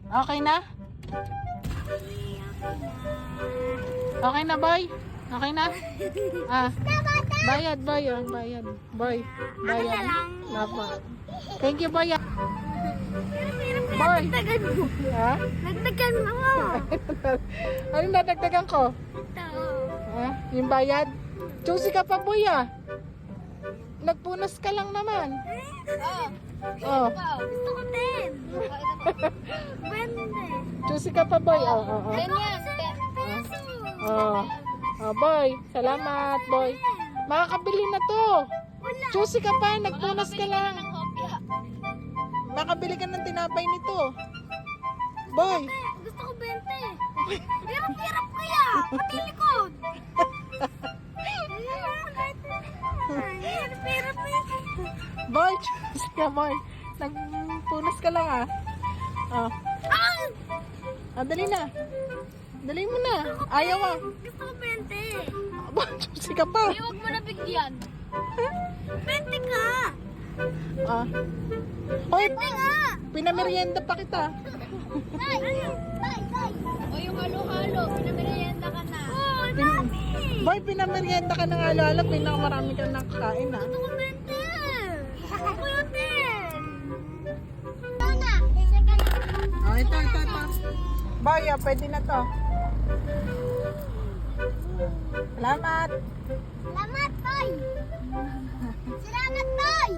Okay na? Okay na, boy? Okay na? Ah, bayad, boy. Oh, bayad. Boy, bayad. Lapa. Thank you, boy. Boy. Nagdagan mo. Ha? Nagdagan mo. Anong nadagdagan ko? Ito. Ha? Yung bayad? Choosy ka pa, boy, ah. Nagpunas ka lang naman. Oh. Gusto ko din. 20. Choosy ka pa, boy. Oh, oh, oh. Ganyan. 10 pesos. Oh. Oh, boy. Salamat, boy. Makakabili na to. Wala. Choosy ka pa. Nagpunas ka lang. Ng kopya. Makabili ka ng tinapay nito. Boy. Gusto ko 20. Hirap-hirap kaya. Pati likod. Hirap-hirap eh. Boy, choosy ka, boy. Nagpunas ka lang, ah. Oh. Ah, dali na. Dali mo na. Ayaw, ah. Gusto ko 20. Boy, choosy ka pa. Huwag mo na bigyan. 20 ka. Ah. Hoy, 20 nga. pinamerienda pa kita. Tay. O yung halo-halo. Pinamerienda ka na. Oo, dami. Boy, pinamerienda ka ng halo-halo. Pinakamarami ka nakakain, ah. Gusto ko 20. Ako yun din. Oh, ito. Boy, ah, pwede na to. Salamat. Salamat, Toy. Salamat, Toy.